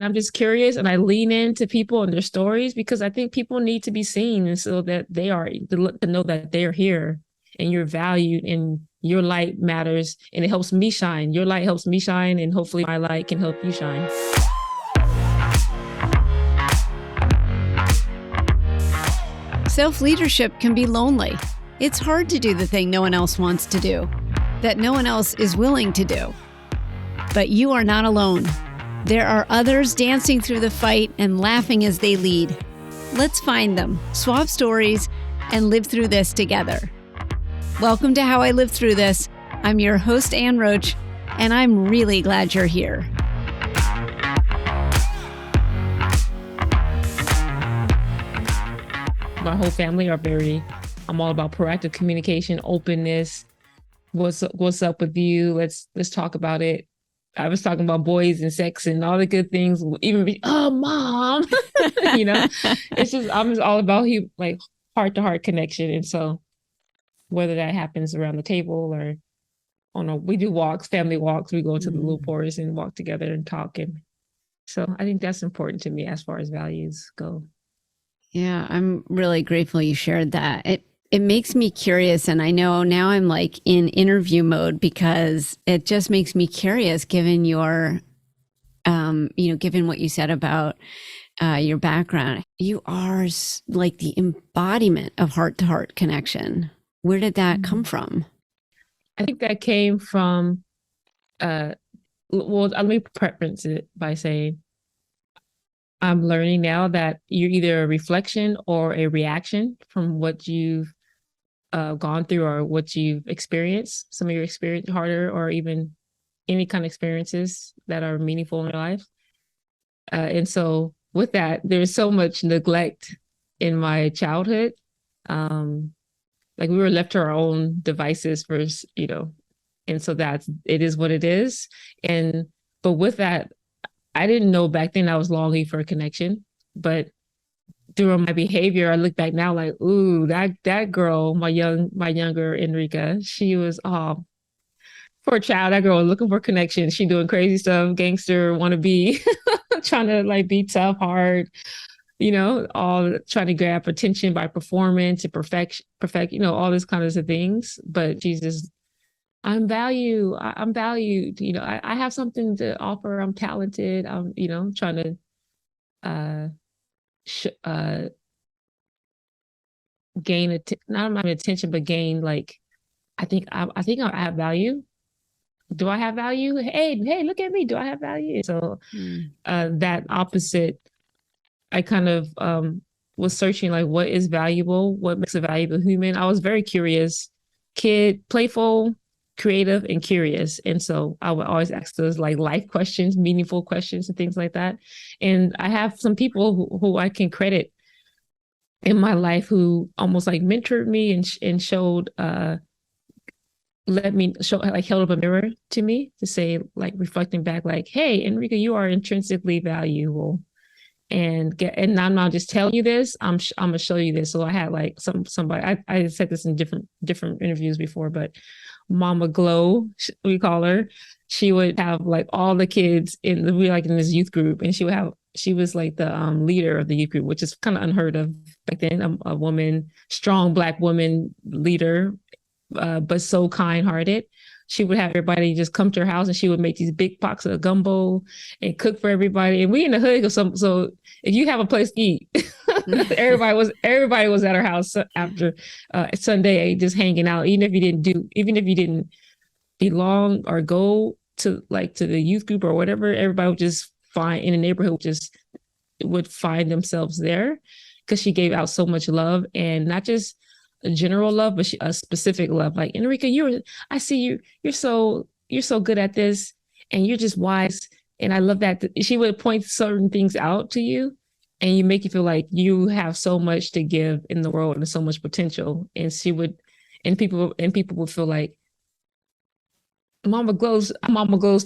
I'm just curious and I lean into people and their stories because I think people need to be seen and so that they are to know that they're here and you're valued and your light matters and it helps me shine. Your light helps me shine and hopefully my light can help you shine. Self-leadership can be lonely. It's hard to do the thing no one else wants to do, that no one else is willing to do. But you are not alone. There are others dancing through the fight and laughing as they lead. Let's find them, swap stories, and live through this together. Welcome to How I Live Through This. I'm your host, Ann Roach, and I'm really glad you're here. My whole family are I'm all about proactive communication, openness. What's up with you? Let's talk about it. I was talking about boys and sex and all the good things. Even mom, it's just I'm just all about like heart to heart connection. And so whether that happens around the table or we do walks, family walks. We go to the little forest and walk together and talk. And so I think that's important to me as far as values go. Yeah, I'm really grateful you shared that. It makes me curious, and I know now I'm like in interview mode because it just makes me curious given your, given what you said about your background. You are like the embodiment of heart-to-heart connection. Where did that come from? I think that came from, let me preference it by saying, I'm learning now that you're either a reflection or a reaction from what you've gone through or what you've experienced, some of your experience harder or even any kind of experiences that are meaningful in your life. And so with that, there's so much neglect in my childhood. Like we were left to our own devices first, and so it is what it is. But with that, I didn't know back then I was longing for a connection, but through my behavior, I look back now like, ooh, that girl, my younger Enrika, she was, for a child, that girl was looking for connection. She doing crazy stuff, gangster, wannabe, trying to like be tough, hard, all trying to grab attention by performance and perfect, all these kinds of things. But she's just, I'm valued. I'm valued. I have something to offer. I'm talented. I'm, trying to gain not my attention, but gain like I think I have value. Do I have value? Hey, look at me. Do I have value? So that opposite, I kind of was searching like what is valuable, what makes a valuable human. I was very curious, kid, playful, creative, and curious. And so I would always ask those like life questions, meaningful questions and things like that. And I have some people who I can credit in my life who almost like mentored me and showed like held up a mirror to me to say like reflecting back like, hey Enrika, you are intrinsically valuable and I'm not just telling you this, I'm gonna show you this. So I had like somebody I said this in different interviews before, but Mama Glow, we call her, she would have like all the kids we like in this youth group, and she was like the leader of the youth group, which is kind of unheard of back then. A woman, strong Black woman leader, but so kind-hearted. She would have everybody just come to her house, and she would make these big pots of gumbo and cook for everybody. And we in the hood, so if you have a place to eat, everybody was at her house after Sunday, just hanging out. Even if you didn't belong or go to the youth group or whatever, everybody would just find in the neighborhood would find themselves there because she gave out so much love, and not just a general love, but a specific love. Like, Enrika, I see you're so good at this, and you're just wise. And I love that. She would point certain things out to you, and you make you feel like you have so much to give in the world and so much potential. And people would feel like Mama Glow's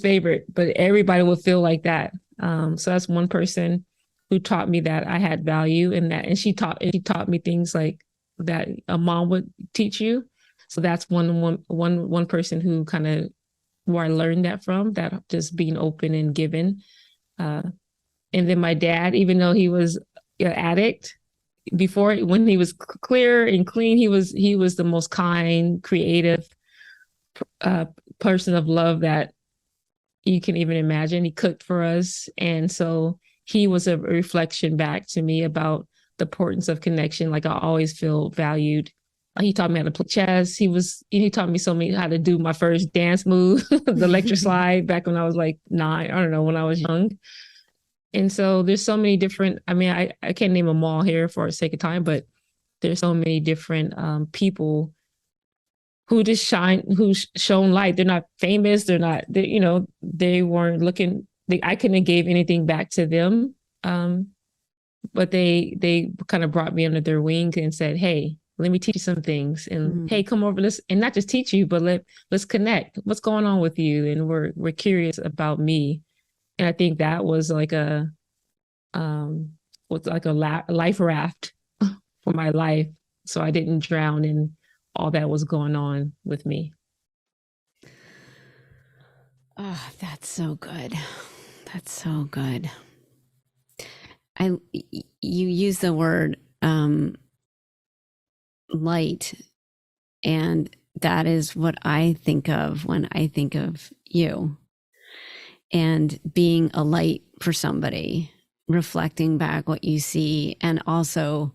favorite, but everybody would feel like that. So that's one person who taught me that I had value in that, and she taught me things like that a mom would teach you. So that's one person who kind of where I learned that from, that just being open and giving. And then my dad, even though he was an addict, before when he was clear and clean, he was the most kind, creative uh, person of love that you can even imagine. He cooked for us, and so he was a reflection back to me about the importance of connection. Like I always feel valued. He taught me how to play chess. He taught me so many how to do my first dance move, the electric slide, back when I was like 9. I don't know, when I was young. And so there's so many different. I mean, I can't name them all here for the sake of time, but there's so many different people who just shine, who's shown light. They're not famous. They're not, they weren't looking, I couldn't have gave anything back to them. But they kind of brought me under their wing and said, hey, let me teach you some things. And hey, come over, let's, and not just teach you, but let's connect. What's going on with you? And we're curious about me. And I think that was like a life raft for my life. So I didn't drown in all that was going on with me. Oh, that's so good. That's so good. You use the word light, and that is what I think of when I think of you, and being a light for somebody, reflecting back what you see, and also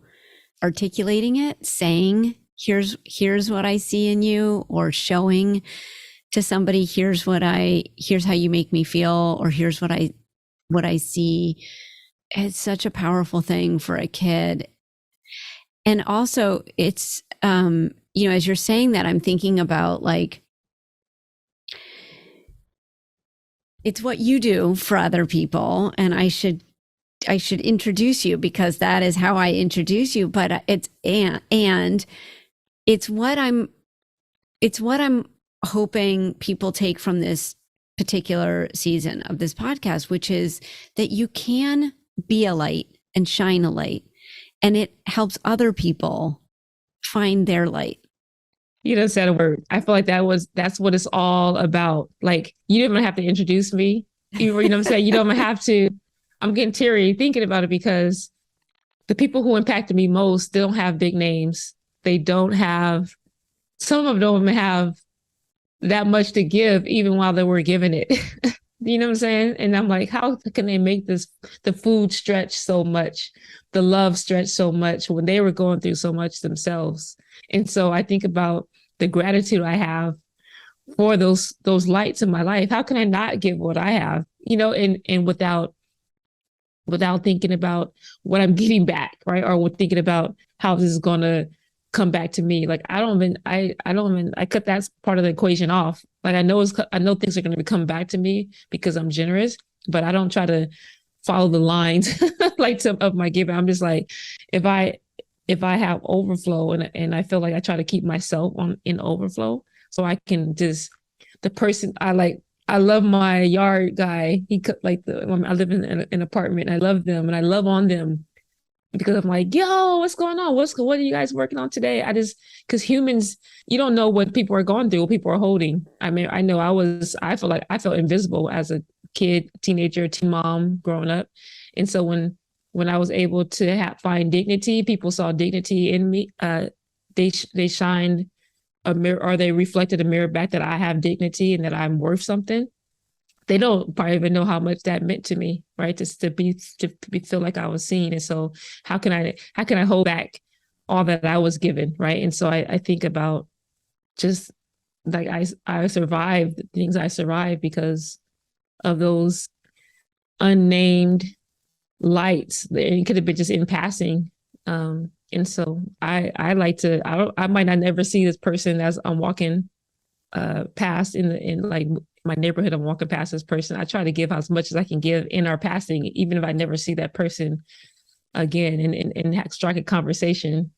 articulating it, saying, here's what I see in you, or showing to somebody, here's how you make me feel, or here's what I see. It's such a powerful thing for a kid. And also it's, as you're saying that, I'm thinking about like, it's what you do for other people. And I should introduce you, because that is how I introduce you. But it's what I'm hoping people take from this particular season of this podcast, which is that you can be a light and shine a light, and it helps other people find their light. You just said a word. I feel like that's what it's all about. Like, you don't even have to introduce me. You know what I'm saying? You don't even have to. I'm getting teary thinking about it, because the people who impacted me most, they don't have big names. They don't have, some of them don't even have that much to give, even while they were giving it. You know what I'm saying? And I'm like, how can they make the food stretch so much, the love stretch so much, when they were going through so much themselves? And so I think about the gratitude I have for those lights in my life. How can I not give what I have? And without thinking about what I'm giving back, right? Or thinking about how this is going to come back to me. Like, I cut that part of the equation off. Like, I know things are going to come back to me because I'm generous, but I don't try to follow the lines of my giving. I'm just like, if I have overflow, and I feel like I try to keep myself in overflow, so I can just, the person I love my yard guy. He could I live in an apartment, and I love them, and I love on them, because I'm like, yo, what's going on? What are you guys working on today? Because humans, you don't know what people are going through, what people are holding. I mean, I know I felt invisible as a kid, teenager, teen mom growing up. And so when I was able to find dignity, people saw dignity in me. They shined a mirror, or they reflected a mirror back that I have dignity and that I'm worth something. They don't probably even know how much that meant to me, right? Just to feel like I was seen. And so how can I hold back all that I was given, right? And so I think about just like I survived the things I survived because of those unnamed lights. It could have been just in passing. And so I like to, I might not never see this person as I'm walking past in like my neighborhood. I'm walking past this person. I try to give as much as I can give in our passing, even if I never see that person again, and strike a conversation.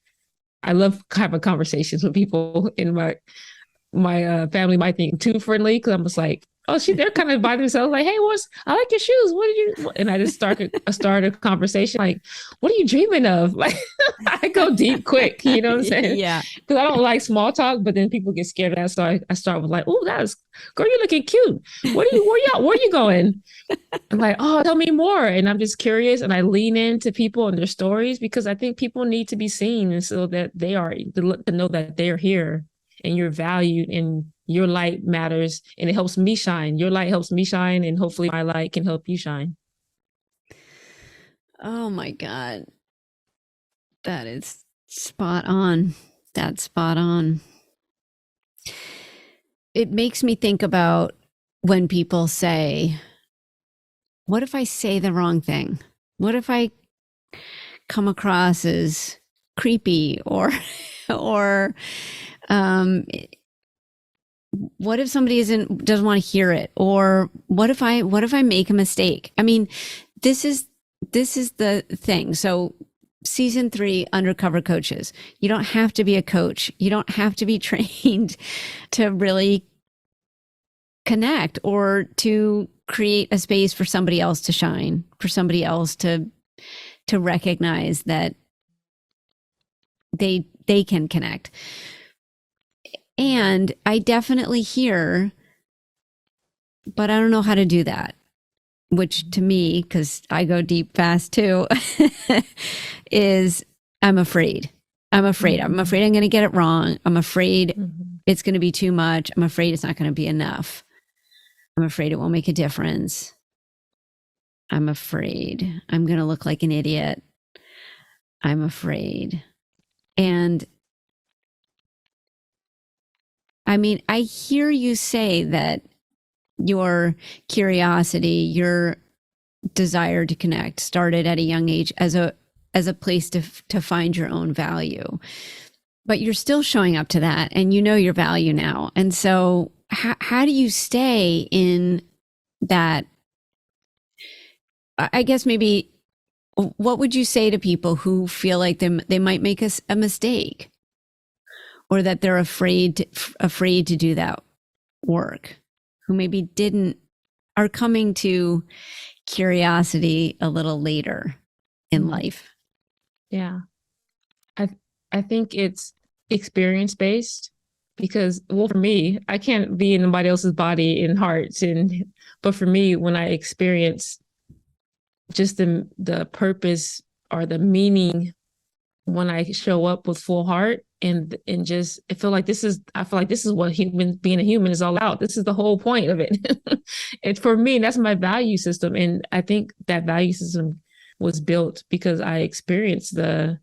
I love having conversations with people. In my family might think too friendly, because I'm just like, Oh, they're kind of by themselves, like, hey, I like your shoes. What did you, and I just started a conversation like, what are you dreaming of? Like, I go deep quick, you know what I'm saying? Yeah. Because I don't like small talk, but then people get scared of that. So I start with like, oh, girl, you're looking cute. Where you going? I'm like, oh, tell me more. And I'm just curious. And I lean into people and their stories because I think people need to be seen. And so that to know that they're here and you're valued and your light matters and it helps me shine. Your light helps me shine. And hopefully my light can help you shine. Oh my God. That is spot on. That's spot on. It makes me think about when people say, what if I say the wrong thing? What if I come across as creepy or or um what if somebody doesn't want to hear it? Or what if I make a mistake? I mean, this is the thing. So season 3, undercover coaches. You don't have to be a coach. You don't have to be trained to really connect or to create a space for somebody else to shine, for somebody else to recognize that they can connect. And I definitely hear, but I don't know how to do that, which to me, because I go deep fast too, is I'm afraid. I'm afraid. I'm afraid I'm going to get it wrong. I'm afraid it's going to be too much. I'm afraid it's not going to be enough. I'm afraid it won't make a difference. I'm afraid I'm going to look like an idiot. I'm afraid. And I mean, I hear you say that your curiosity, your desire to connect started at a young age as a place to find your own value. But you're still showing up to that and you know your value now. And so how do you stay in that? I guess maybe what would you say to people who feel like they might make a mistake or that they're afraid to do that work, who maybe are coming to curiosity a little later in life? Yeah. I think it's experience based because, well, for me, I can't be in nobody else's body and heart. But for me, when I experience just the purpose or the meaning when I show up with full heart and just I feel like this is what being a human is all about. This is the whole point of it. It's for me, that's my value system. And I think that value system was built because I experienced the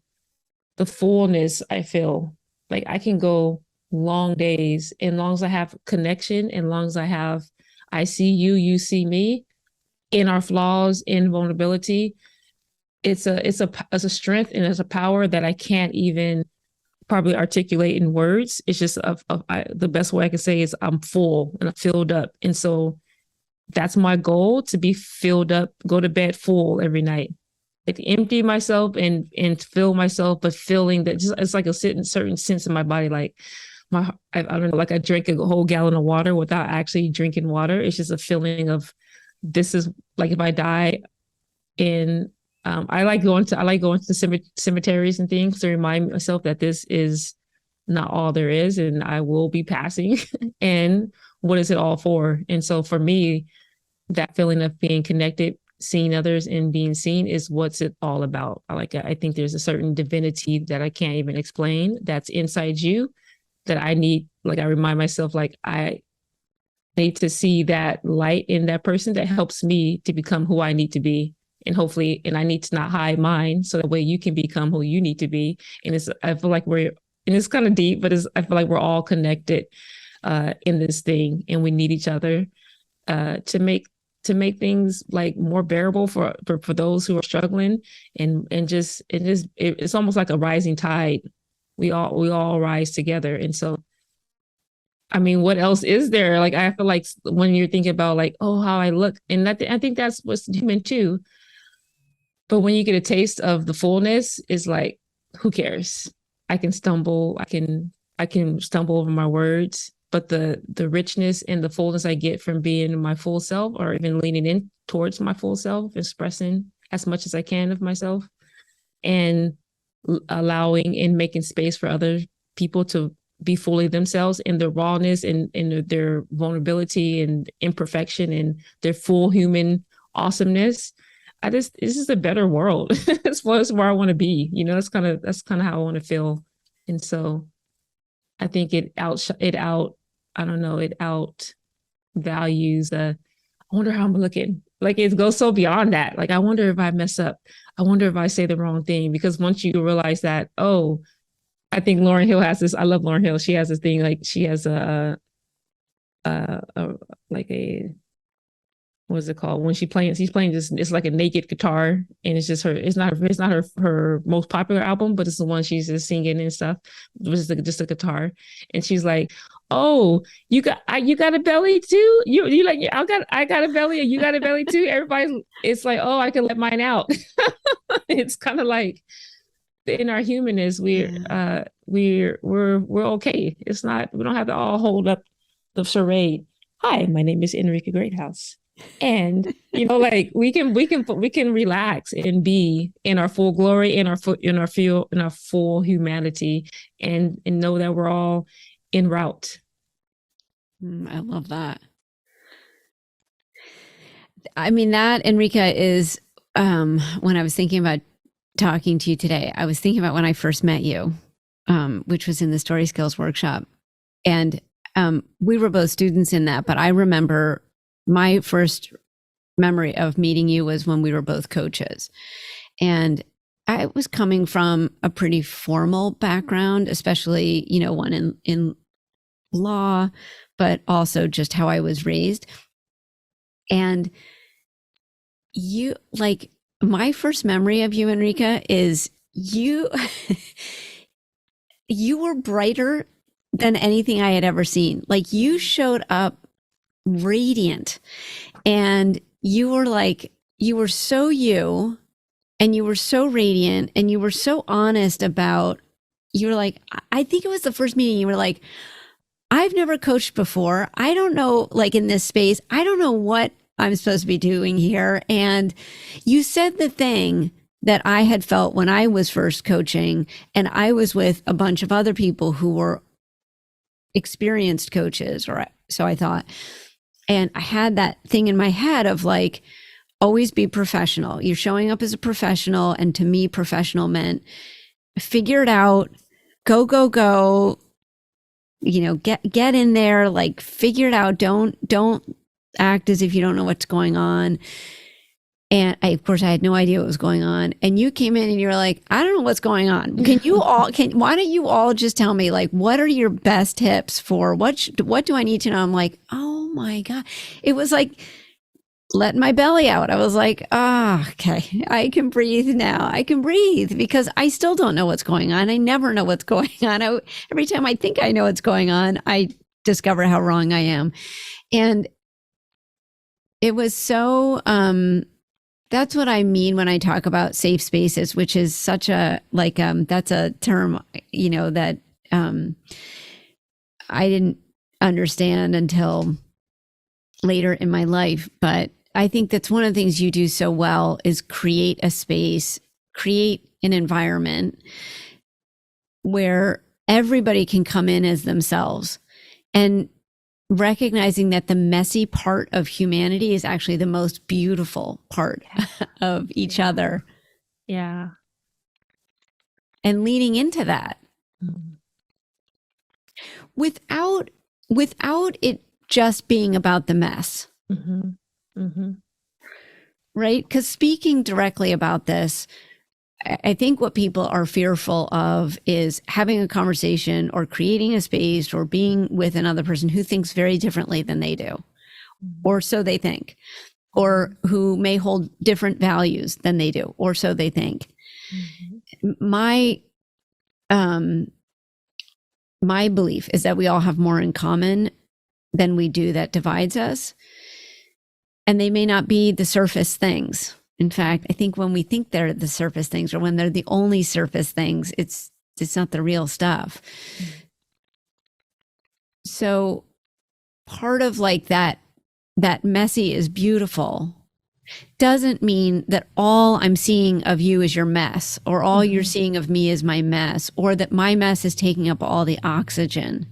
fullness. I feel like I can go long days as long as I have connection, and long as I see you, you see me in our flaws, in vulnerability. It's a strength and it's a power that I can't even probably articulate in words. It's just the best way I can say is I'm full and I'm filled up. And so that's my goal, to be filled up, go to bed full every night. Like empty myself and fill myself, but feeling that just it's like a certain sense in my body, like I don't know, like I drank a whole gallon of water without actually drinking water. It's just a feeling of this is like if I die in I like going to cemeteries and things to remind myself that this is not all there is, and I will be passing. And what is it all for? And so for me, that feeling of being connected, seeing others and being seen is what's it all about. I think there's a certain divinity that I can't even explain that's inside you that I need. Like I remind myself, like I need to see that light in that person that helps me to become who I need to be. And I need to not hide mine so that way you can become who you need to be. And I feel like it's kind of deep, but I feel like we're all connected in this thing, and we need each other to make things like more bearable for those who are struggling, and it's almost like a rising tide. We all rise together. And so I mean, what else is there? Like, I feel like when you're thinking about like, oh, how I look, and I think that's what's human too. But when you get a taste of the fullness, it's like, who cares? I can stumble. I can stumble over my words. but the richness and the fullness I get from being my full self, or even leaning in towards my full self, expressing as much as I can of myself, and allowing and making space for other people to be fully themselves in their rawness and in their vulnerability and imperfection and their full human awesomeness. This is a better world. It's where I want to be. That's kind of how I want to feel. And so I think I don't know, it out values. I wonder how I'm looking. Like, it goes so beyond that. Like, I wonder if I mess up. I wonder if I say the wrong thing, because once you realize that, oh, I think Lauryn Hill has this. I love Lauryn Hill. She has this thing, like she has like a, what is it called, when she's playing this, it's like a naked guitar, and it's just her, it's not her most popular album, but it's the one she's just singing and stuff, which is just a guitar. And she's like, oh, you got a belly too, you like, I got a belly and you got a belly too. Everybody, it's like, oh, I can let mine out. It's kind of like, in our humanness, we're okay. It's not, we don't have to all hold up the charade. Hi, my name is Enrika Greathouse. And like, we can relax and be in our full glory, in our full humanity, and know that we're all en route. I love that. I mean, that, Enrika, is when I was thinking about talking to you today, I was thinking about when I first met you, which was in the Story Skills workshop. And we were both students in that, but I remember my first memory of meeting you was when we were both coaches. And I was coming from a pretty formal background, especially, one in law, but also just how I was raised. And you, like, my first memory of you, Enrika, is you were brighter than anything I had ever seen. Like, you showed up radiant, and you were so you, and you were so radiant, and you were so honest about, you were like, I think it was the first meeting, you were like, I've never coached before. I don't know, like, in this space, I don't know what I'm supposed to be doing here. And you said the thing that I had felt when I was first coaching, and I was with a bunch of other people who were experienced coaches, or so I thought. And I had that thing in my head of, like, always be professional. You're showing up as a professional. And to me, professional meant figure it out, go, get in there, like, figure it out. Don't act as if you don't know what's going on. And of course, I had no idea what was going on. And you came in and you were like, I don't know what's going on. Why don't you all just tell me, like, what are your best tips for what do I need to know? I'm like, oh my God. It was like letting my belly out. I was like, okay, I can breathe now. I can breathe, because I still don't know what's going on. I never know what's going on. Every time I think I know what's going on, I discover how wrong I am. And it was so, that's what I mean when I talk about safe spaces, which is such a, like, that's a term, that I didn't understand until later in my life. But I think that's one of the things you do so well, is create a space, create an environment where everybody can come in as themselves, and recognizing that the messy part of humanity is actually the most beautiful part of each other. Yeah. And leaning into that, without it just being about the mess. Right? Because speaking directly about this, I think what people are fearful of is having a conversation or creating a space or being with another person who thinks very differently than they do, or so they think, or who may hold different values than they do, or so they think. My belief is that we all have more in common than we do that divides us. And they may not be the surface things. In fact, I think when we think they're the surface things, or when they're the only surface things, it's not the real stuff. So part of like that messy is beautiful doesn't mean that all I'm seeing of you is your mess, or all you're seeing of me is my mess, or that my mess is taking up all the oxygen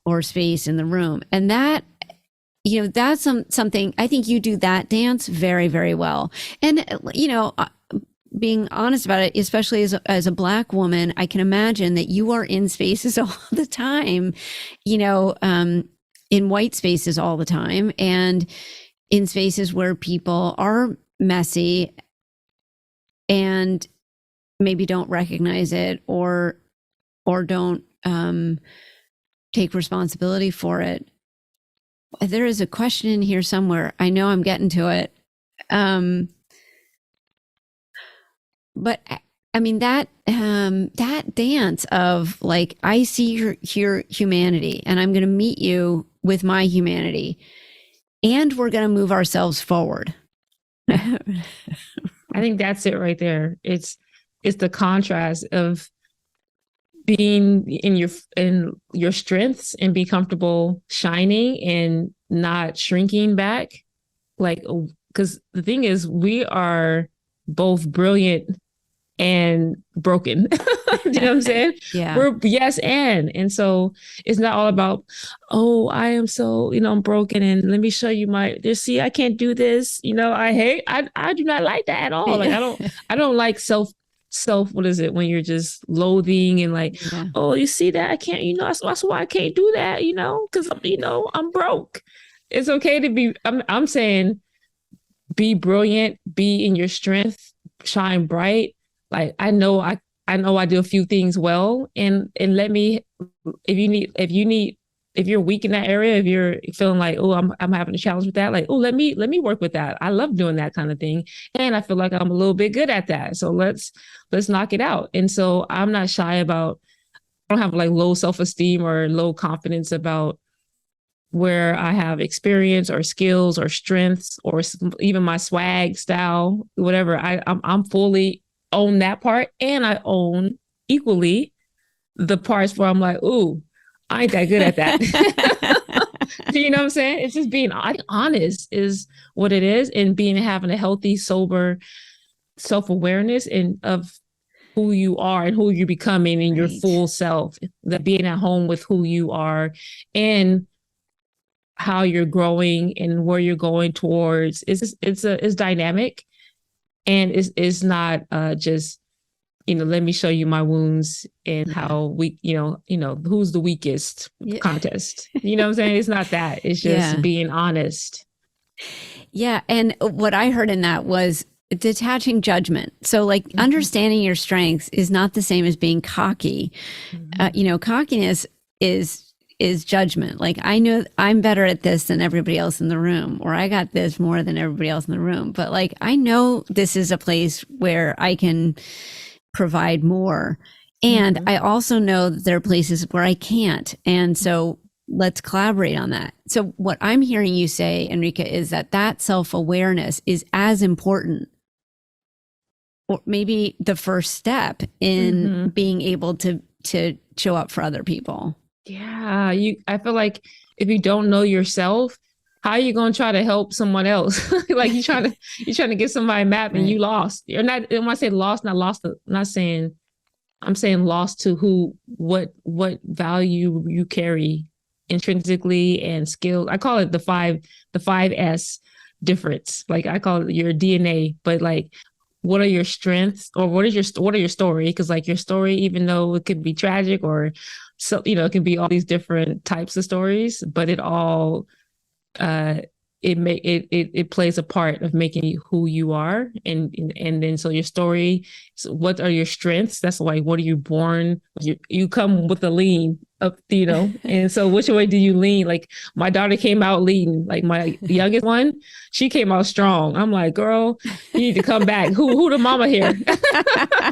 or space in the room. And that, that's something I think you do that dance very, very well. And, being honest about it, especially as a Black woman, I can imagine that you are in spaces all the time, in white spaces all the time, and in spaces where people are messy and maybe don't recognize it or don't take responsibility for it. There is a question in here somewhere. I know I'm getting to it. But I mean, that dance of like, I see your humanity and I'm going to meet you with my humanity, and we're going to move ourselves forward. I think that's it right there. It's the contrast of being in your strengths and be comfortable shining and not shrinking back. Like, because the thing is, we are both brilliant and broken. You know what I'm saying? Yeah. We're yes and so it's not all about, oh, I am so, I'm broken and let me show you see, I can't do this. I do not like that at all. Like I don't like self, what is it when you're just loathing and like, oh, you see that I can't, that's why I can't do that, because I'm broke. It's okay to be, I'm saying be brilliant, be in your strength, shine bright. Like I know I do a few things well, and let me, if you're weak in that area, if you're feeling like, oh, I'm having a challenge with that, like, oh, let me work with that. I love doing that kind of thing, and I feel like I'm a little bit good at that. So let's knock it out. And so I'm not shy about. I don't have like low self-esteem or low confidence about where I have experience or skills or strengths or even my swag style, whatever. I'm fully own that part, and I own equally the parts where I'm like, ooh, I ain't that good at that. You know what I'm saying? It's just being honest is what it is, and having a healthy, sober self-awareness and of who you are and who you're becoming in your full self. That being at home with who you are and how you're growing and where you're going towards it's dynamic, and it's not just let me show you my wounds and how weak, who's the weakest contest. You know what I'm saying? It's not that. It's just being honest. Yeah. And what I heard in that was detaching judgment. So like understanding your strengths is not the same as being cocky. Cockiness is judgment. Like, I know I'm better at this than everybody else in the room, or I got this more than everybody else in the room. But like, I know this is a place where I can provide more. And I also know that there are places where I can't. And so let's collaborate on that. So what I'm hearing you say, Enrika, is that self-awareness is as important, or maybe the first step in being able to show up for other people. Yeah, I feel like if you don't know yourself, how are you going to try to help someone else? Like you're trying to get somebody a map and you lost. You're not. When I say lost, not saying. I'm saying lost to what value you carry intrinsically and skill. I call it the 5S difference. Like I call it your DNA, but like, what are your strengths, or what are your story? Because like your story, even though it could be tragic or so, it can be all these different types of stories, but it all it plays a part of making you who you are, and then so your story. So what are your strengths? That's like, what are you born? You come with a lean up, and so which way do you lean? Like my daughter came out leading, like my youngest one, she came out strong. I'm like, girl, you need to come back. Who the mama here?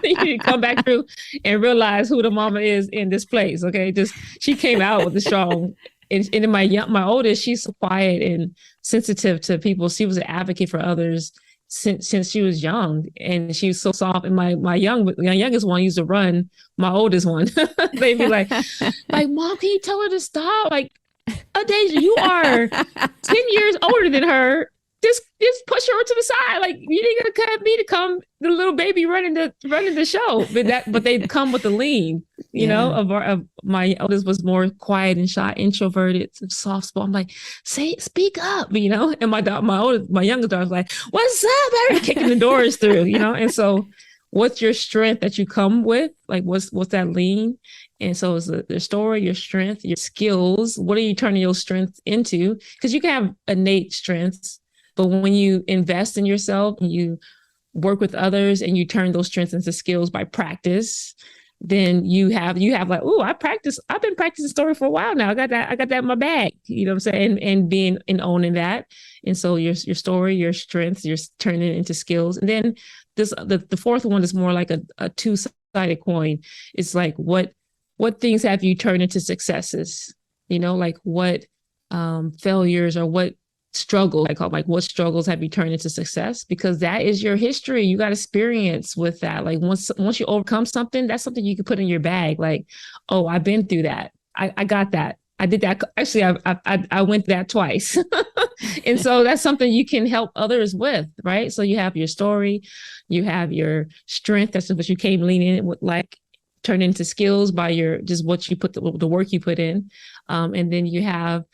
You need to come back through and realize who the mama is in this place. Okay, she came out with the strong. And in my oldest, she's so quiet and sensitive to people. She was an advocate for others since she was young, and she was so soft. And my youngest one used to run my oldest one. They'd be like, Mom, can you tell her to stop? Like, Adasia, you are 10 years older than her. Just push her to the side. Like, you ain't gonna cut me to come the little baby running the show. But they come with the lean, you know, of my oldest was more quiet and shy, introverted, soft spot. I'm like, speak up, you know. And my youngest daughter was like, what's up? Everybody kicking the doors through, you know. And so what's your strength that you come with? Like, what's that lean? And so it's the story, your strength, your skills. What are you turning your strengths into? Because you can have innate strengths, but when you invest in yourself and you work with others and you turn those strengths into skills by practice, then you have like, oh, I've been practicing story for a while now. I got that in my bag. You know what I'm saying? And being and owning that. And so your story, your strengths, you're turning it into skills. And then the fourth one is more like a two-sided coin. It's like what things have you turned into successes? You know, like what failures or what struggles, like what struggles have you turned into success? Because that is your history. You got experience with that. Like once you overcome something, that's something you can put in your bag. Like, oh, I've been through that. I got that. I did that. Actually, I went that twice. And so that's something you can help others with, right? So you have your story, you have your strength. That's what you came leaning with, like, turn into skills by just what you put the work you put in. And then you have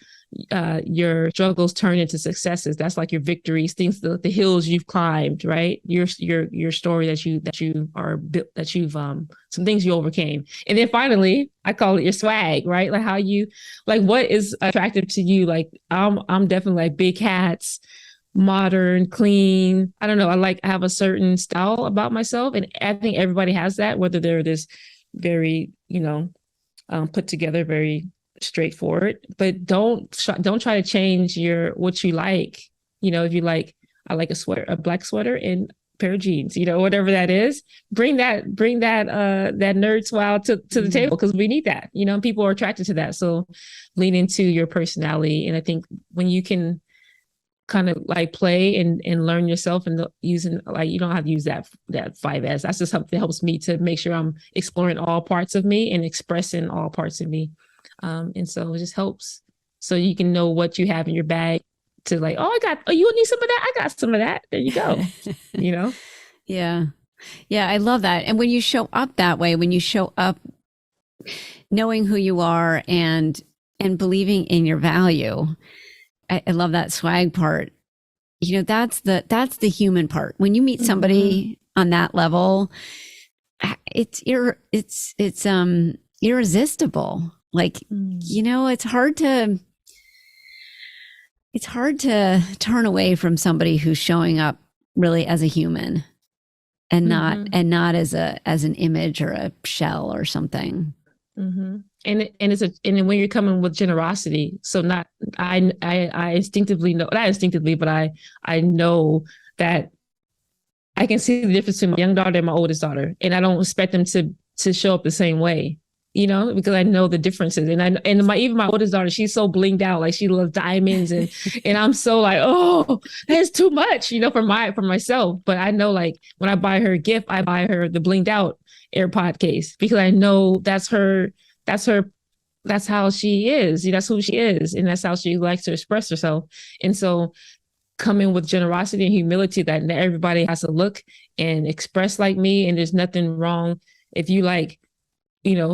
your struggles turn into successes. That's like your victories, things, the hills you've climbed, right? Your story that you are built, that you've some things you overcame. And then finally, I call it your swag, right? Like how you, like what is attractive to you? Like I'm definitely like big hats, modern, clean. I don't know. I have a certain style about myself, and I think everybody has that, whether they're this very, put together, very straightforward, but don't try to change what you like. If you like, I like a black sweater and a pair of jeans, whatever that is, bring that nerd swag to the table, because we need that. People are attracted to that. So lean into your personality. And I think when you can kind of like play and learn yourself, and using, like, you don't have to use that 5S. That's just something that helps me to make sure I'm exploring all parts of me and expressing all parts of me. And so it just helps, so you can know what you have in your bag to, like, you need some of that. I got some of that. There you go. Yeah. I love that. And when you show up that way, when you show up knowing who you are and believing in your value, I love that swag part. That's the human part. When you meet somebody on that level, it's irresistible. Like, it's hard to turn away from somebody who's showing up really as a human and not as an image or a shell or something. Mm-hmm. And when you're coming with generosity, so I instinctively know, not instinctively, but I know that I can see the difference between my young daughter and my oldest daughter, and I don't expect them to show up the same way. Because I know the differences. And even my oldest daughter, she's so blinged out, like she loves diamonds, and I'm so like, oh, that's too much, for myself. But I know, like, when I buy her a gift, I buy her the blinged out AirPod case, because I know that's how she is. That's who she is, and that's how she likes to express herself. And so coming with generosity and humility, that everybody has to look and express like me, and there's nothing wrong if you like,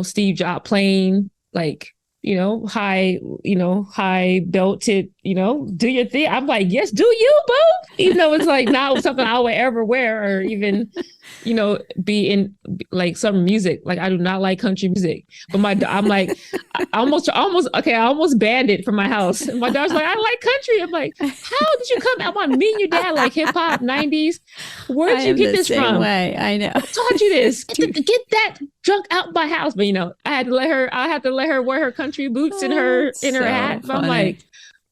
Steve Jobs plain, like, high belted, do your thing. I'm like, yes, do you, boo? Even though it's like not something I would ever wear, or even, be in like some music. Like, I do not like country music, but I'm like, I almost banned it from my house. And my daughter's like, I like country. I'm like, how did you come out? Me and your dad like hip hop 90s. Where'd you get this from? Way. I know. I taught you this. Get that junk out my house. But I had to let her wear her country boots and her hat. But I'm like,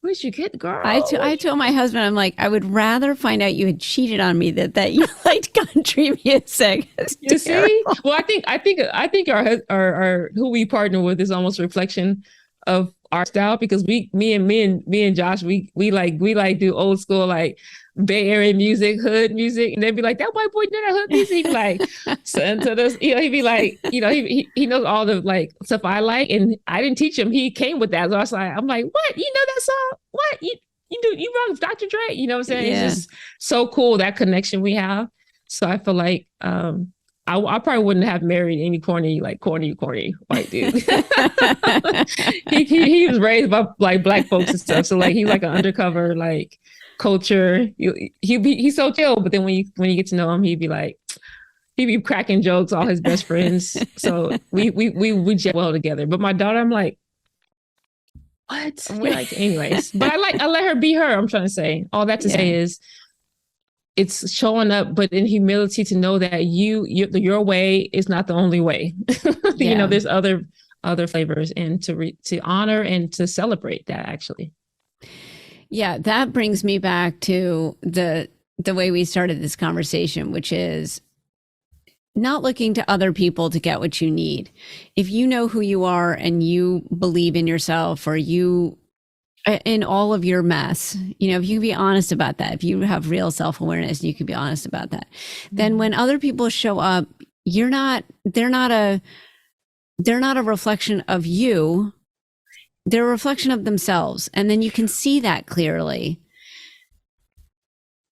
where'd you get, girl? I told my husband, I'm like, I would rather find out you had cheated on me that you liked country music. You see? Well, I think our who we partner with is almost a reflection of art style because me and Josh, we like do old school, like Bay Area music, hood music, and they'd be like, that white boy did that hood music. He'd be like, son to this, he'd be like, he knows all the like stuff I like, and I didn't teach him. He came with that, so I was like, I'm like, what? You know that song? What you wrong with Dr. Dre? You know what I'm saying? Yeah. It's just so cool, that connection we have. So I feel like I probably wouldn't have married any corny white dude. he was raised by like black folks and stuff. So like he's like an undercover like culture. He's so chill, but then when you get to know him, he'd be cracking jokes, all his best friends. So we jet well together. But my daughter, I'm like, what? Like, anyways. But I let her be her. I'm trying to say. All that to say is it's showing up, but in humility to know that your way is not the only way. You know, there's other flavors, and to honor and to celebrate that actually. Yeah, that brings me back to the way we started this conversation, which is not looking to other people to get what you need. If you know who you are and you believe in yourself, or you in all of your mess, you know, if you can be honest about that, if you have real self-awareness, you can be honest about that, then when other people show up, they're not a reflection of you. They're a reflection of themselves. And then you can see that clearly.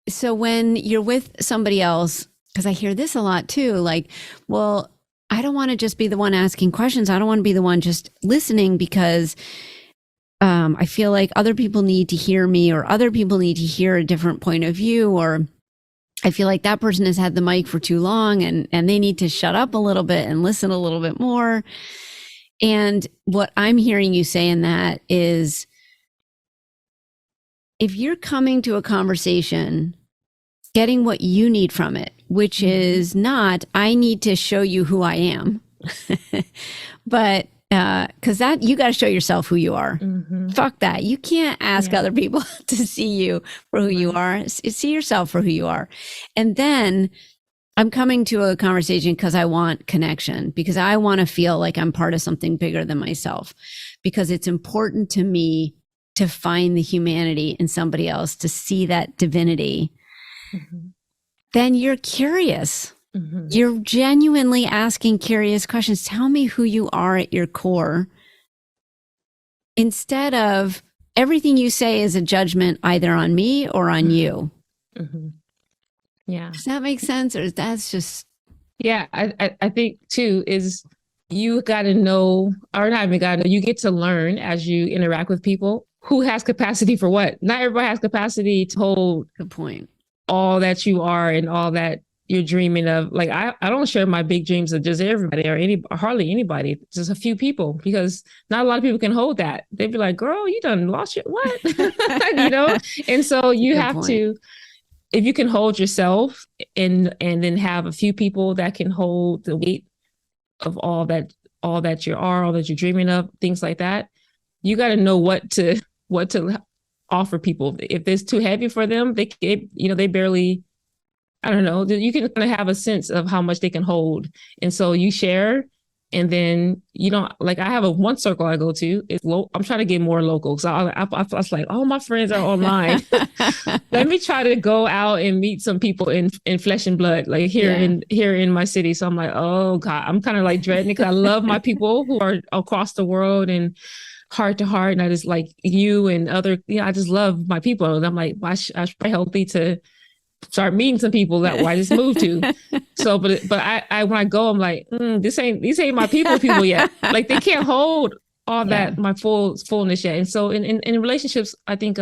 So when you're with somebody else, because I hear this a lot too, like, well, I don't want to just be the one asking questions. I don't want to be the one just listening because I feel like other people need to hear me, or other people need to hear a different point of view, or I feel like that person has had the mic for too long and they need to shut up a little bit and listen a little bit more. And what I'm hearing you say in that is, if you're coming to a conversation, getting what you need from it, which is not, I need to show you who I am, but because that you got to show yourself who you are. Fuck that. You can't ask other people to see you for who you are. See yourself for who you are. And then I'm coming to a conversation because I want connection, because I want to feel like I'm part of something bigger than myself, because it's important to me to find the humanity in somebody else, to see that divinity. Then you're curious. You're genuinely asking curious questions. Tell me who you are at your core, instead of everything you say is a judgment either on me or on you. Yeah. Does that make sense? Or that's just... Yeah, I think too is you got to know, or not even got to know, you get to learn as you interact with people who has capacity for what. Not everybody has capacity to hold Good point. all that you are and all that you're dreaming of. Like I don't share my big dreams of just everybody or hardly anybody, just a few people, because not a lot of people can hold that. They'd be like, girl, you done lost your what? You know? And so you Good have point. to, if you can hold yourself and then have a few people that can hold the weight of all that you are, all that you're dreaming of, things like that, you got to know what to offer people. If it's too heavy for them, they barely, I don't know, you can kind of have a sense of how much they can hold. And so you share, and then, you know, like I have one circle I go to. I'm trying to get more local. So I was like, oh, my friends are online. Let me try to go out and meet some people in flesh and blood, like here in my city. So I'm like, oh God, I'm kind of like dreading it, because I love my people who are across the world and heart to heart. And I just like you and other, I just love my people. And I'm like, well, I should be healthy to start meeting some people that I just moved to. So, but I when I go, I'm like, these ain't my people yet. Like they can't hold all that, my fullness yet. And so in relationships, I think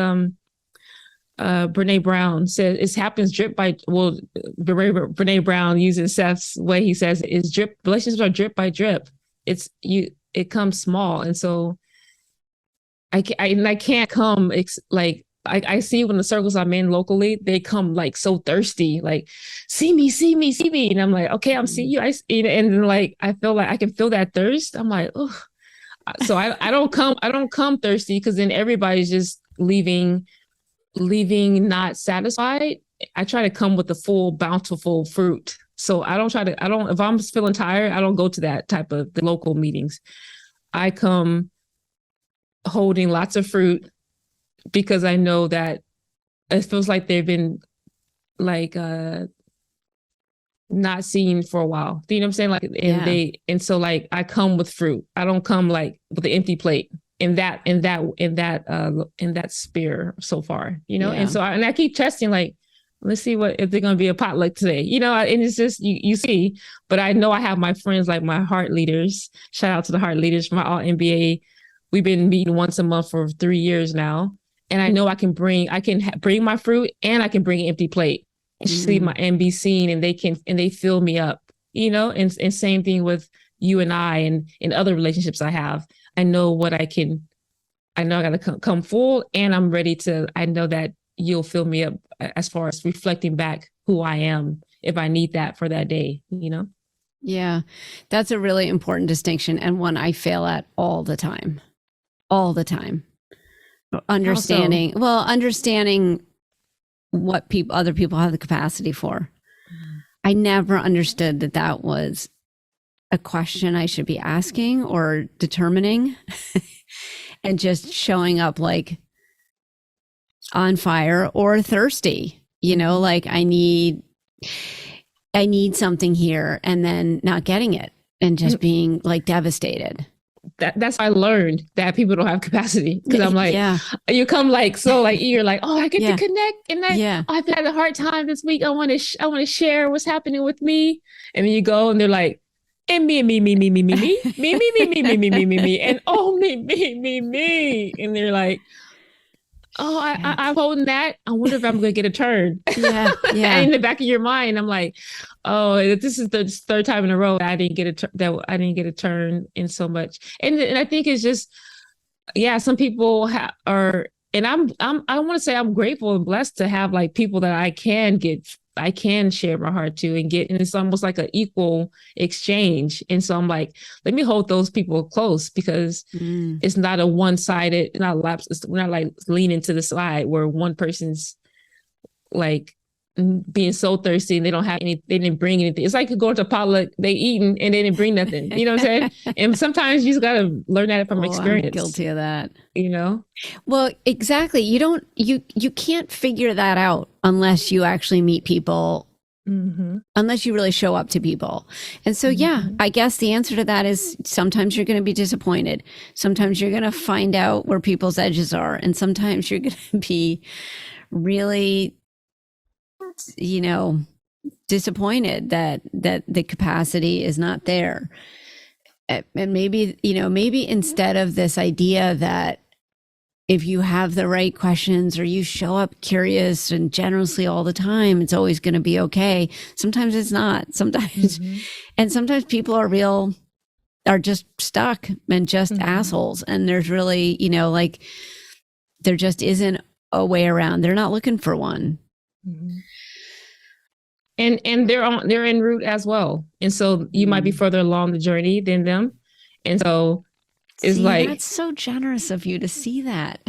Brene Brown says it happens drip by, well, Brene Brown using Seth's way, he says is drip. Relationships are drip by drip. It comes small. And so I can't come like, I see when the circles I'm in locally, they come like so thirsty, like see me. And I'm like, okay, I'm seeing you. And then like, I feel like I can feel that thirst. I'm like, oh, so I don't come thirsty, because then everybody's just leaving not satisfied. I try to come with the full bountiful fruit. So if I'm feeling tired, I don't go to that type of the local meetings. I come holding lots of fruit because I know that it feels like they've been like not seen for a while. You know what I'm saying? Like, and Yeah. and so like I come with fruit. I don't come like with an empty plate in that sphere so far, you know? And Yeah. so I keep testing, like, let's see what if they're gonna be a potluck today, you know, and it's just you see, but I know I have my friends like my heart leaders. Shout out to the heart leaders from my all NBA. We've been meeting once a month for 3 years now. And I know I can bring my fruit and I can bring an empty plate and see my and be seen, and they fill me up, you know. And same thing with you and I, and in other relationships I have. I know what I know I got to come full, and I'm ready to. I know that you'll fill me up as far as reflecting back who I am if I need that for that day, you know. Yeah. That's a really important distinction, and one I fail at all the time. All the time. How so? Understanding what other people have the capacity for. I never understood that that was a question I should be asking or determining, and just showing up like on fire or thirsty, you know, like I need something here, and then not getting it and just being like devastated. That's why I learned that people don't have capacity, because I'm like, Yeah. you come like so like eager, like, oh, I get to Yeah. connect, and Yeah. I've had a hard time this week. I want to share what's happening with me, and then you go and they're like, and me, and oh me, and they're like, oh, I'm holding that. I wonder if I'm going to get a turn. Yeah. Yeah. In the back of your mind, I'm like, oh, this is the third time in a row that I didn't get a turn in so much. And I think it's just, yeah, some people are, and I want to say I'm grateful and blessed to have like people that I can share my heart to and get, and it's almost like an equal exchange. And so I'm like, let me hold those people close, because it's not a one-sided, not lapse. We're not like leaning to the side where one person's like being so thirsty and they don't have any, they didn't bring anything. It's like going to potluck, they eating and they didn't bring nothing. You know what I'm saying? And sometimes you just gotta learn that from experience. I'm guilty of that. You know? Well, exactly. You can't figure that out unless you actually meet people, unless you really show up to people. And so, yeah, I guess the answer to that is sometimes you're going to be disappointed. Sometimes you're going to find out where people's edges are. And sometimes you're going to be really, you know, disappointed that the capacity is not there. And maybe, you know, maybe instead of this idea that if you have the right questions or you show up curious and generously all the time, it's always going to be okay. Sometimes it's not. Sometimes, and sometimes people are just stuck and just assholes. And there's really, you know, like there just isn't a way around. They're not looking for one. And they're en route as well. And so you might be further along the journey than them. And so it's like, that's so generous of you to see that.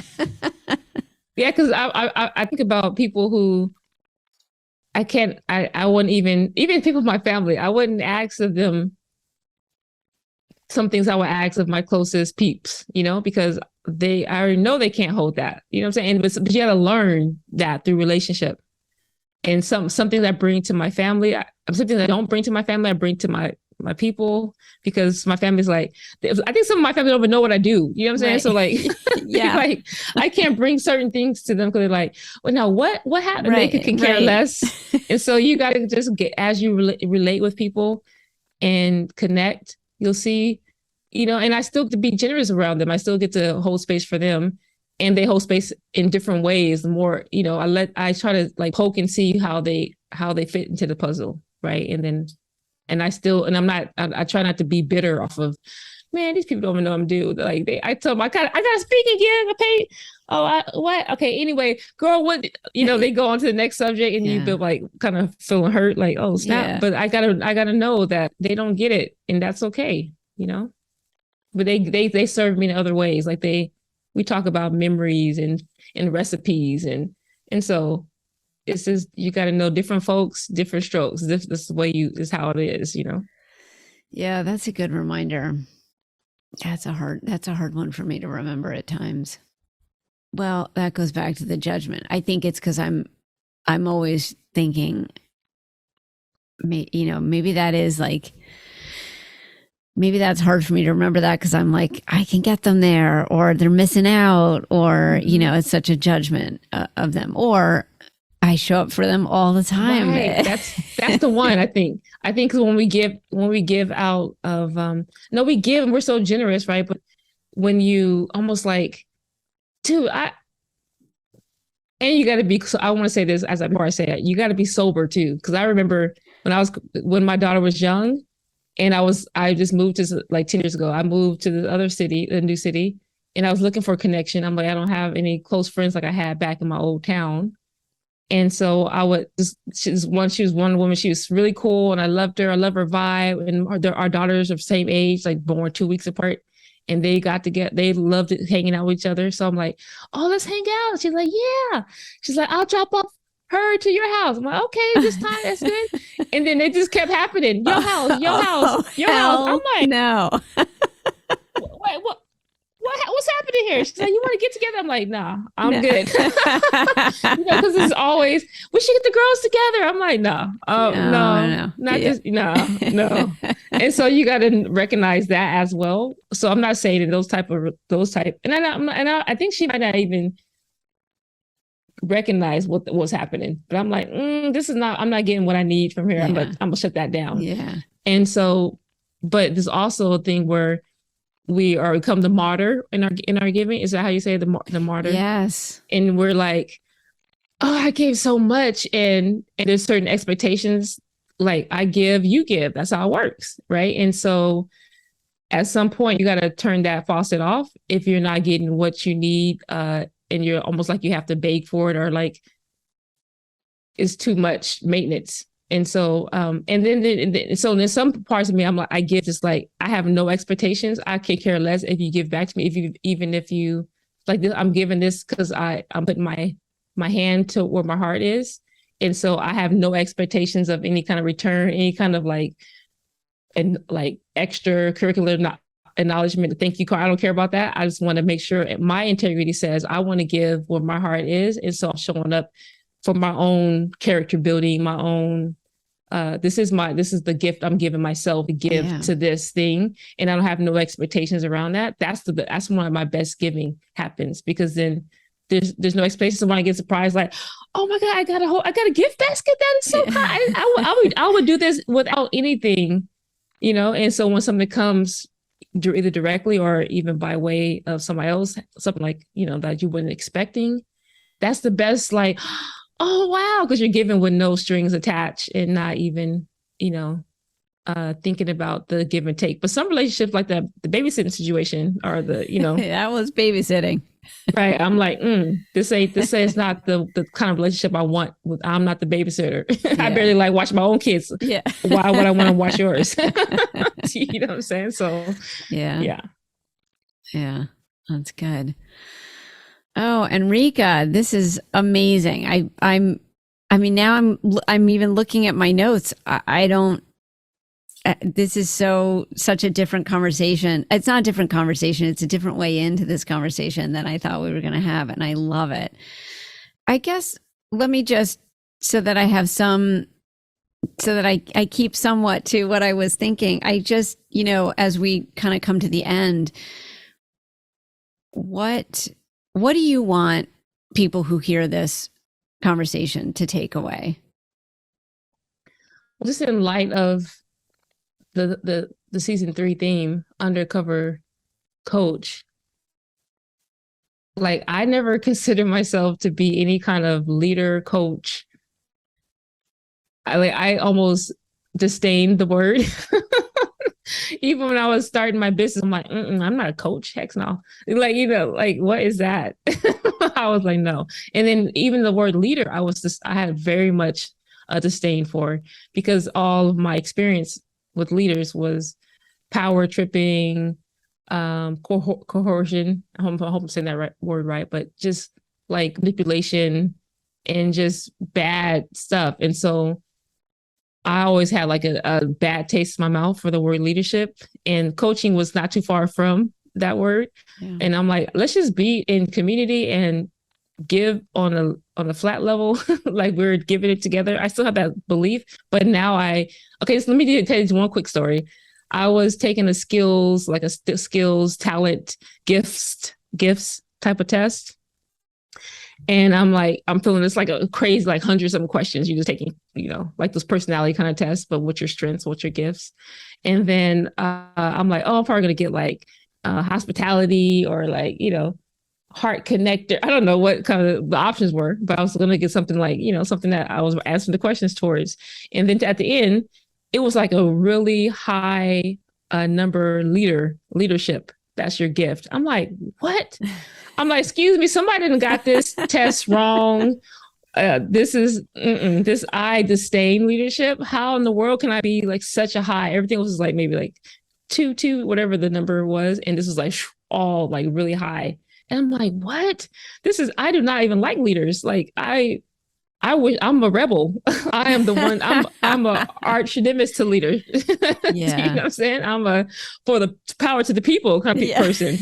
yeah, because I think about people who I wouldn't even people in my family, I wouldn't ask of them some things I would ask of my closest peeps, you know, because I already know they can't hold that. You know what I'm saying? But you got to learn that through relationship. And something that I bring to my family, something that I don't bring to my family, I bring to my people, because my family's like, I think some of my family don't even know what I do. You know what I'm saying? Right. So like, yeah, like I can't bring certain things to them because they're like, well, now what happened? Right. They can care less. And so you got to just get, as you relate with people and connect, you'll see, you know, and I still get to be generous around them. I still get to hold space for them. And they hold space in different ways. The more, you know, I try to like poke and see how they fit into the puzzle, right? And I try not to be bitter off of, man, these people don't even know what I'm doing. Like I told them I gotta speak again. Okay, what? Okay, anyway, girl, what? You know, they go on to the next subject, and you feel like kind of feeling hurt, like, oh snap. Yeah. But I gotta know that they don't get it, and that's okay, you know. But they serve me in other ways, like we talk about memories and recipes, and so it's just, you got to know different folks, different strokes. This is the way is how it is, you know. Yeah, that's a good reminder. That's a hard one for me to remember at times. Well, that goes back to the judgment. I think it's because I'm always thinking, maybe that is like, maybe that's hard for me to remember that because I'm like, I can get them there, or they're missing out, or it's such a judgment of them, or I show up for them all the time. Right. That's the one. I think when we give out of no, we give and we're so generous, right? But when you almost like, dude, and you got to be. So I want to say this before I say it. You got to be sober too, because I remember when my daughter was young, and I just moved to like 10 years ago. I moved to the other city, the new city, and I was looking for a connection. I'm like, I don't have any close friends like I had back in my old town. And so I would she was one woman, she was really cool and I loved her. I love her vibe. And our daughters are the same age, like born 2 weeks apart. And they got to they loved it, hanging out with each other. So I'm like, oh, let's hang out. She's like, yeah. She's like, I'll drop off her to your house. I'm like, okay, this time that's good. And then it just kept happening. Your house, your house, your house. I'm like, no. Wait, what's happening here? She's like, you want to get together? I'm like, nah, I'm good. Because it's always, we should get the girls together. I'm like, no, no. And so you got to recognize that as well. So I'm not saying that those type, and I think she might not even recognize what's happening. But I'm like, I'm not getting what I need from here. Yeah. I'm gonna shut that down. Yeah. And so, but there's also a thing where we become the martyr in our giving. Is that how you say the martyr? Yes. And we're like, oh, I gave so much, and there's certain expectations. Like I give, you give. That's how it works, right? And so, at some point, you got to turn that faucet off if you're not getting what you need, and you're almost like you have to beg for it, or like it's too much maintenance. And so, and then so there's some parts of me, I'm like, I give just like, I have no expectations. I can care less if you give back to me. Even if you like this, I'm giving this because I'm putting my hand to where my heart is. And so I have no expectations of any kind of return, any kind of like extracurricular acknowledgement. Thank you, Carl. I don't care about that. I just want to make sure my integrity says I want to give where my heart is. And so I'm showing up for my own character building, my own, this is the gift I'm giving myself to give to this thing. And I don't have no expectations around that. That's one of my best giving happens, because then there's no expectations. So when I get surprised, like, oh my God, I got a gift basket. That is so high. I would do this without anything, And so when something comes either directly or even by way of somebody else, something like, that you weren't expecting, that's the best, like, oh, wow. Because you're giving with no strings attached and not even, thinking about the give and take. But some relationships like the babysitting situation or that was babysitting. Right. I'm like, this is not the kind of relationship I want. I'm not the babysitter. Yeah. I barely like watch my own kids. Yeah. Why would I want to watch yours? You know what I'm saying? So yeah. That's good. Oh, Enrika, this is amazing. Now I'm even looking at my notes. This is such a different conversation. It's not a different conversation. It's a different way into this conversation than I thought we were going to have. And I love it. I guess, let me just, so that I keep somewhat to what I was thinking. I just, as we kind of come to the end, what do you want people who hear this conversation to take away? Well, just in light of the season 3 theme, undercover coach, like I never considered myself to be any kind of leader coach. I almost disdained the word. Even when I was starting my business, I'm like, I'm not a coach. Heck no. Like, what is that? I was like, no. And then even the word leader, I had very much a disdain for, because all of my experience with leaders was power tripping, coercion. I hope I'm saying that word right, but just like manipulation and just bad stuff. And so I always had like a bad taste in my mouth for the word leadership, and coaching was not too far from that word. Yeah. And I'm like, let's just be in community and give on a flat level, like we're giving it together. I still have that belief, but now okay. So let me tell you one quick story. I was taking a skills, like a skills, talent, gifts type of test. And I'm feeling this like a crazy, like hundreds of questions. You're just taking, like those personality kind of tests, but what's your strengths, what's your gifts? And then I'm like, oh, I'm probably going to get like hospitality or like, heart connector. I don't know what kind of the options were, but I was going to get something like, something that I was asking the questions towards. And then at the end, it was like a really high number leadership. That's your gift. I'm like, what? I'm like, excuse me, somebody didn't got this test wrong. This I disdain leadership. How in the world can I be like such a high? Everything was like maybe like two, whatever the number was, and this was like all like really high. And I'm like, what? I do not even like leaders. Like I wish I'm a rebel. I am the one. I'm a arch nemesis to leader. Yeah. You know what I'm saying? I'm a for the power to the people kind of person.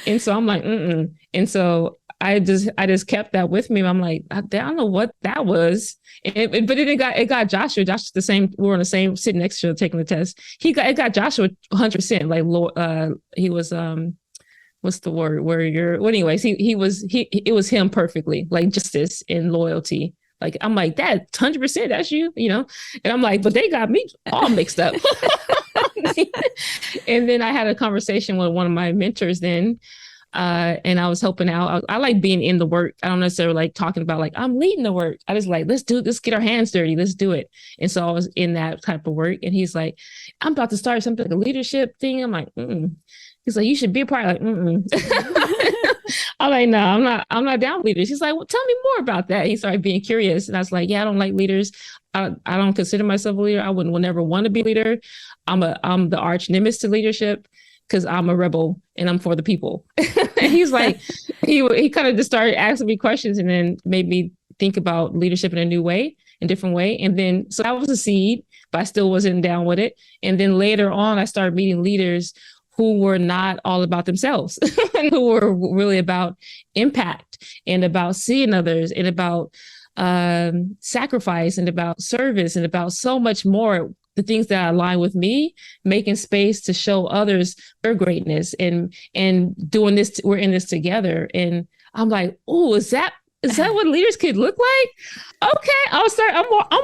And so I'm like, And so I just kept that with me. I'm like, I don't know what that was. But it got Joshua. Joshua the same. We were on the same sitting next to taking the test. It got Joshua 100%. Like he was what's the word where anyways, it was him perfectly, like justice and loyalty. Like, I'm like, that 100%, that's you, and I'm like, but they got me all mixed up. And then I had a conversation with one of my mentors then, and I was helping out. I like being in the work. I don't necessarily like talking about like, I'm leading the work. I just like, let's get our hands dirty. Let's do it. And so I was in that type of work. And he's like, I'm about to start something like a leadership thing. I'm like, He's like, you should be a part. I'm like, no, I'm not down with leaders. He's like, well, tell me more about that. He started being curious. And I was like, yeah, I don't like leaders. I don't will never want to be a leader. I'm the arch nemesis to leadership because I'm a rebel and I'm for the people. And he's like, he kind of just started asking me questions and then made me think about leadership in a different way. And then, so that was a seed, but I still wasn't down with it. And then later on, I started meeting leaders who were not all about themselves, who were really about impact and about seeing others and about sacrifice and about service and about so much more, the things that align with me, making space to show others their greatness and doing this, we're in this together. And I'm like, oh, is that what leaders could look like? Okay, I'm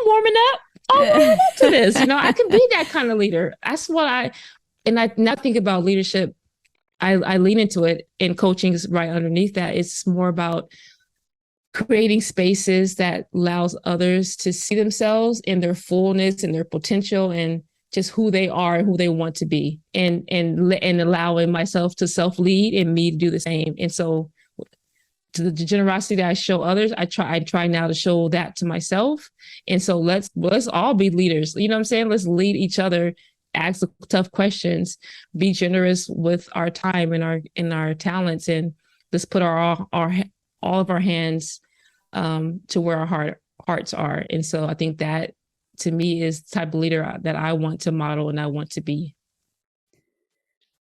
warming up. I'm warming up to this. I can be that kind of leader. That's what I now think about leadership. I lean into it, and coaching is right underneath that. It's more about creating spaces that allows others to see themselves in their fullness and their potential and just who they are and who they want to be, and allowing myself to self-lead and me to do the same. And so to the generosity that I show others, I try now to show that to myself. And so let's all be leaders. You know what I'm saying? Let's lead each other, ask the tough questions, be generous with our time and our talents, and let's put all of our hands to where our hearts are. And so I think that to me is the type of leader that I want to model and I want to be.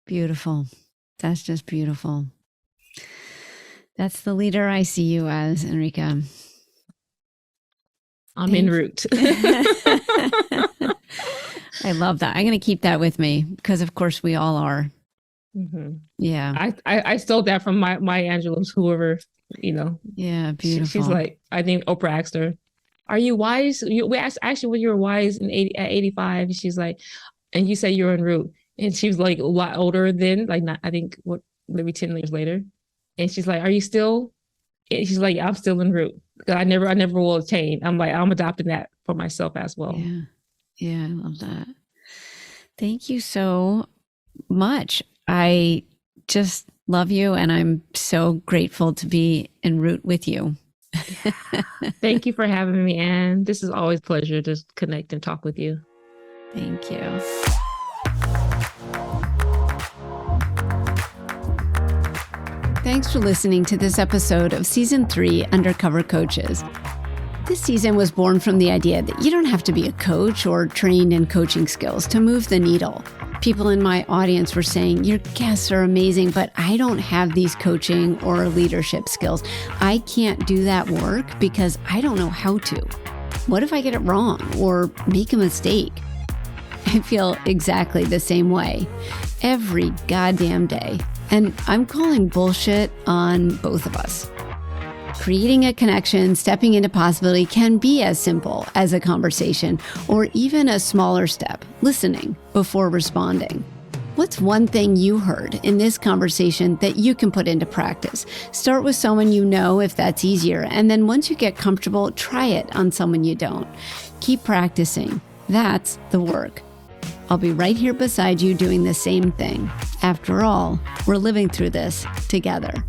Beautiful. That's just beautiful. That's the leader I see you as, Enrika. I'm en route. I love that. I'm going to keep that with me because, of course, we all are. Mm-hmm. Yeah. I stole that from my Angelos, whoever, Yeah, beautiful. She's like, I think Oprah asked her, "Are you wise?" We asked actually when you were wise at 85. She's like, and you say you're en route, and she was like a lot older then, like not, I think maybe 10 years later, and she's like, "Are you still?" And she's like, "I'm still en route. I never will attain." I'm like, I'm adopting that for myself as well. Yeah. Yeah, I love that. Thank you so much. I just love you, and I'm so grateful to be en route with you. Thank you for having me, Anne. This is always a pleasure to connect and talk with you. Thank you. Thanks for listening to this episode of Season 3 Undercover Coaches. This season was born from the idea that you don't have to be a coach or trained in coaching skills to move the needle. People in my audience were saying, your guests are amazing, but I don't have these coaching or leadership skills. I can't do that work because I don't know how to. What if I get it wrong or make a mistake? I feel exactly the same way every goddamn day. And I'm calling bullshit on both of us. Creating a connection, stepping into possibility can be as simple as a conversation or even a smaller step, listening before responding. What's one thing you heard in this conversation that you can put into practice? Start with someone you know if that's easier, and then once you get comfortable, try it on someone you don't. Keep practicing. That's the work. I'll be right here beside you doing the same thing. After all, we're living through this together.